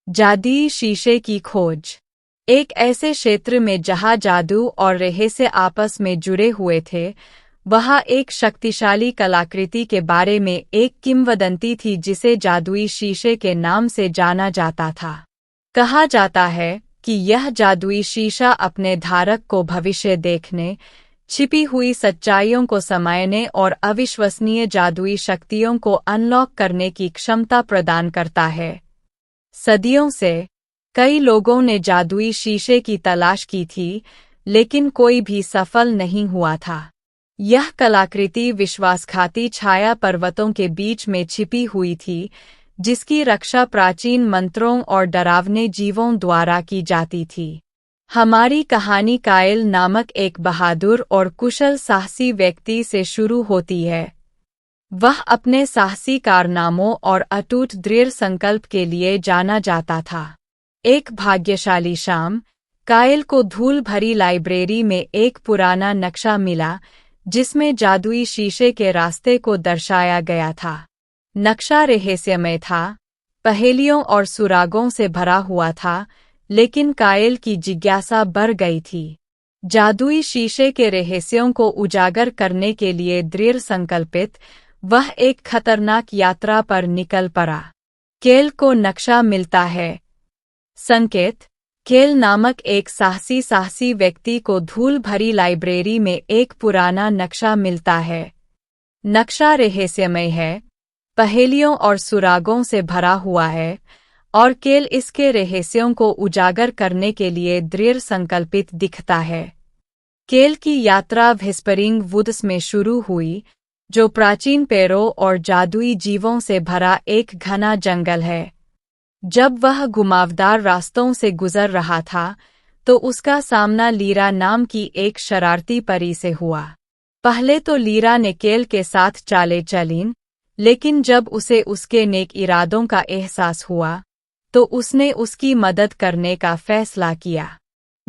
जादुई शीशे की खोज। एक ऐसे क्षेत्र में जहां जादू और रहस्य आपस में जुड़े हुए थे, वहां एक शक्तिशाली कलाकृति के बारे में एक किंवदंती थी जिसे जादुई शीशे के नाम से जाना जाता था। कहा जाता है कि यह जादुई शीशा अपने धारक को भविष्य देखने, छिपी हुई सच्चाइयों को समायने और अविश्वसनीय जादुई शक्तियों को अनलॉक करने की क्षमता प्रदान करता है। सदियों से कई लोगों ने जादुई शीशे की तलाश की थी, लेकिन कोई भी सफल नहीं हुआ था। यह कलाकृति विश्वासघाती छाया पर्वतों के बीच में छिपी हुई थी, जिसकी रक्षा प्राचीन मंत्रों और डरावने जीवों द्वारा की जाती थी। हमारी कहानी कायल नामक एक बहादुर और कुशल साहसी व्यक्ति से शुरू होती है। वह अपने साहसी कारनामों और अटूट दृढ़ संकल्प के लिए जाना जाता था। एक भाग्यशाली शाम, कायल को धूल भरी लाइब्रेरी में एक पुराना नक्शा मिला, जिसमें जादुई शीशे के रास्ते को दर्शाया गया था। नक्शा रहस्यमय था, पहेलियों और सुरागों से भरा हुआ था, लेकिन कायल की जिज्ञासा बढ़ गई थी। जादुई शीशे के रहस्यों को उजागर करने के लिए दृढ़ संकल्पित, वह एक खतरनाक यात्रा पर निकल पड़ा। केल को नक्शा मिलता है। संकेत: केल नामक एक साहसी व्यक्ति को धूल भरी लाइब्रेरी में एक पुराना नक्शा मिलता है। नक्शा रहस्यमय है, पहेलियों और सुरागों से भरा हुआ है, और केल इसके रहस्यों को उजागर करने के लिए दृढ़ संकल्पित दिखता है। केल की यात्रा व्हिस्परिंग वुड्स में शुरू हुई, जो प्राचीन पेड़ों और जादुई जीवों से भरा एक घना जंगल है। जब वह घुमावदार रास्तों से गुजर रहा था, तो उसका सामना लीरा नाम की एक शरारती परी से हुआ। पहले तो लीरा ने केल के साथ चालें चलीं, लेकिन जब उसे उसके नेक इरादों का एहसास हुआ, तो उसने उसकी मदद करने का फैसला किया।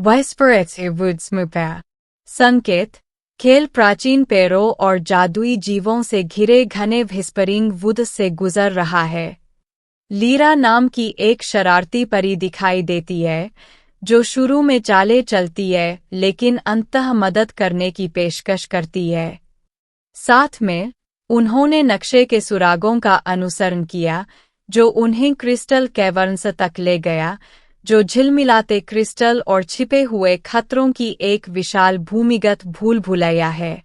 व्हिस्परिंग वुड्स में संकेत: केल प्राचीन पेड़ों और जादुई जीवों से घिरे घने व्हिस्परिंग वुड्स से गुजर रहा है। लीरा नाम की एक शरारती परी दिखाई देती है, जो शुरू में चालें चलती है लेकिन अंततः मदद करने की पेशकश करती है। साथ में, उन्होंने नक्शे के सुरागों का अनुसरण किया, जो उन्हें क्रिस्टल कैवर्न्स तक ले गया, जो झिलमिलाते क्रिस्टल और छिपे हुए खतरों की एक विशाल भूमिगत भूल-भुलैया है।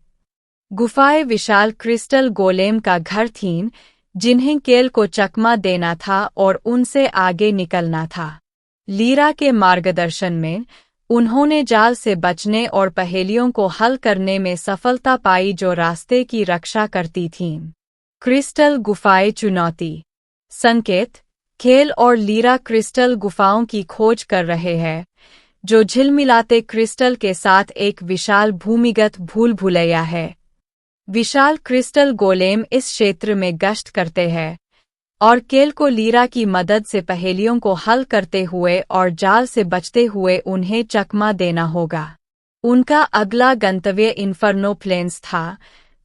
गुफाएं विशाल क्रिस्टल गोलेम का घर थीं, जिन्हें केल को चकमा देना था और उनसे आगे निकलना था। लीरा के मार्गदर्शन में, उन्होंने जाल से बचने और पहेलियों को हल करने में सफलता पाई जो रास्ते की रक्षा करती थीं। क्रिस्टल गुफाएं चुनौती। संकेत: केल और लीरा क्रिस्टल गुफाओं की खोज कर रहे हैं, जो झिलमिलाते क्रिस्टल के साथ एक विशाल भूमिगत भूल-भुलैया है। विशाल क्रिस्टल गोलेम इस क्षेत्र में गश्त करते हैं, और केल को लीरा की मदद से पहेलियों को हल करते हुए और जाल से बचते हुए उन्हें चकमा देना होगा। उनका अगला गंतव्य इन्फर्नो प्लेन्स था,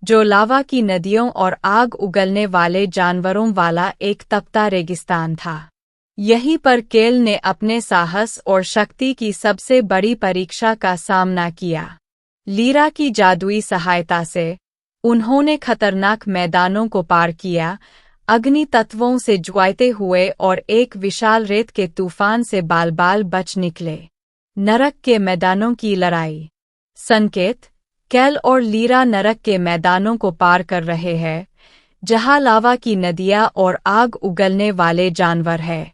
जो लावा की नदियों और आग उगलने वाले जानवरों वाला एक तपता रेगिस्तान था। यहीं पर केल ने अपने साहस और शक्ति की सबसे बड़ी परीक्षा का सामना किया। लीरा की जादुई सहायता से, उन्होंने खतरनाक मैदानों को पार किया, अग्नि तत्वों से जुझते हुए और एक विशाल रेत के तूफान से बाल-बाल बच निकले। नरक के मैदानों की लड़ाई। संकेत: केल और लीरा नरक के मैदानों को पार कर रहे हैं, जहां लावा की नदियां और आग उगलने वाले जानवर हैं।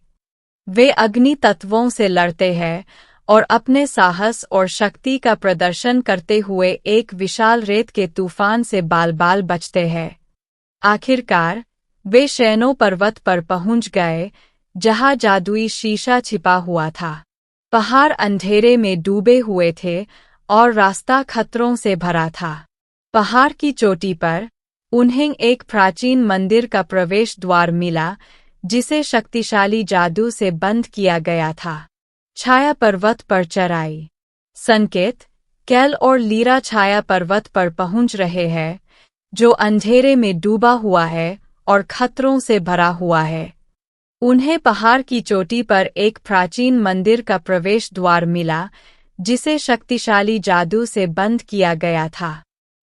वे अग्नि तत्वों से लड़ते हैं और अपने साहस और शक्ति का प्रदर्शन करते हुए एक विशाल रेत के तूफान से बाल-बाल बचते हैं। आखिरकार, वे शैनो पर्वत पर पहुंच गए, जहां जादुई शीशा छिपा हुआ था। पहाड़ अंधेरे में डूबे हुए थे और रास्ता खतरों से भरा था। पहाड़ की चोटी पर, उन्हें एक प्राचीन मंदिर का प्रवेश द्वार मिला, जिसे शक्तिशाली जादू से बंद किया गया था। छाया पर्वत पर चढ़ाई। संकेत: केल और लीरा छाया पर्वत पर पहुंच रहे हैं, जो अंधेरे में डूबा हुआ है और खतरों से भरा हुआ है। उन्हें पहाड़ की चोटी पर एक प्राचीन मंदिर का प्रवेश द्वार मिला, जिसे शक्तिशाली जादू से बंद किया गया था।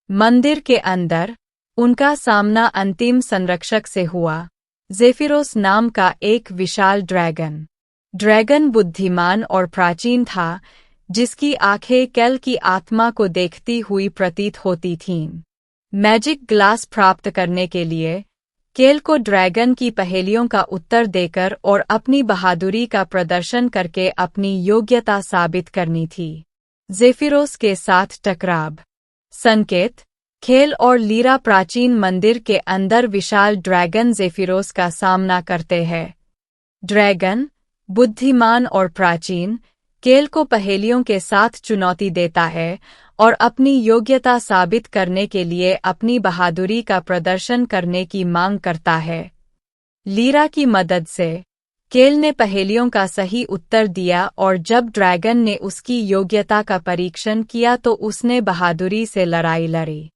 मंदिर के अंदर उनका सामना अंतिम संरक्षक से हुआ, ज़ेफिरोस नाम का एक विशाल ड्रैगन। ड्रैगन बुद्धिमान और प्राचीन था, जिसकी आंखें केल की आत्मा को देखती हुई प्रतीत होती थीं। मैजिक ग्लास प्राप्त करने के लिए केल को ड्रैगन की पहेलियों का उत्तर देकर और अपनी बहादुरी का प्रदर्शन करके अपनी योग्यता साबित करनी थी। ज़ेफिरोस के साथ टकराव। संकेत: केल और लीरा प्राचीन मंदिर के अंदर विशाल ड्रैगन ज़ेफिरोस का सामना करते हैं। ड्रैगन, बुद्धिमान और प्राचीन, केल को पहेलियों के साथ चुनौती देता है और अपनी योग्यता साबित करने के लिए अपनी बहादुरी का प्रदर्शन करने की मांग करता है। लीरा की मदद से केल ने पहेलियों का सही उत्तर दिया और जब ड्रैगन ने उसकी योग्यता का परीक्षण किया तो उसने बहादुरी से लड़ाई लड़ी।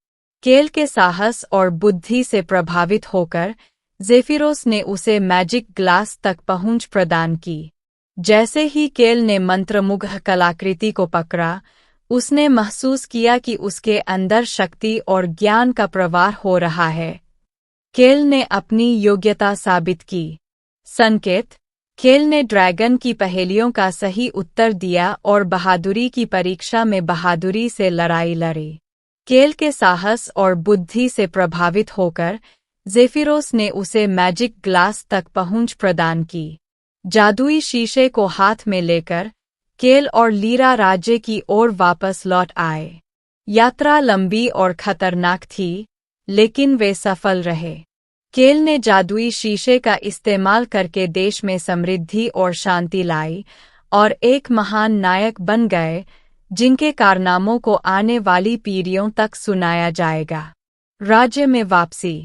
केल के साहस और बुद्धि से प्रभावित होकर ज़ेफिरोस ने उसे मैजिक ग्लास तक पहुंच प्रदान की। जैसे ही केल ने मंत्रमुग्ध कलाकृति को पकड़ा, उसने महसूस किया कि उसके अंदर शक्ति और ज्ञान का प्रवाह हो रहा है। केल ने अपनी योग्यता साबित की। संकेत: केल ने ड्रैगन की पहेलियों का सही उत्तर दिया और बहादुरी की परीक्षा में बहादुरी से लड़ाई लड़ी। केल के साहस और बुद्धि से प्रभावित होकर ज़ेफिरोस ने उसे मैजिक ग्लास तक पहुंच प्रदान की। जादुई शीशे को हाथ में लेकर केल और लीरा राज्य की ओर वापस लौट आए। यात्रा लंबी और खतरनाक थी, लेकिन वे सफल रहे। केल ने जादुई शीशे का इस्तेमाल करके देश में समृद्धि और शांति लाई और एक महान नायक बन गए, जिनके कारनामों को आने वाली पीढ़ियों तक सुनाया जाएगा। राज्य में वापसी।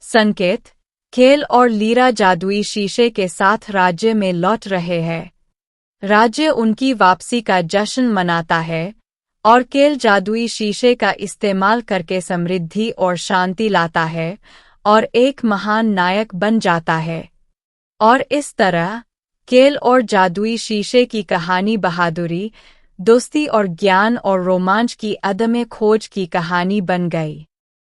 संकेत: केल और लीरा जादुई शीशे के साथ राज्य में लौट रहे हैं। राज्य उनकी वापसी का जश्न मनाता है और केल जादुई शीशे का इस्तेमाल करके समृद्धि और शांति लाता है और एक महान नायक बन जाता है। और इस तरह केल और जादुई शीशे की कहानी बहादुरी, दोस्ती और ज्ञान और रोमांच की अदम्य खोज की कहानी बन गई।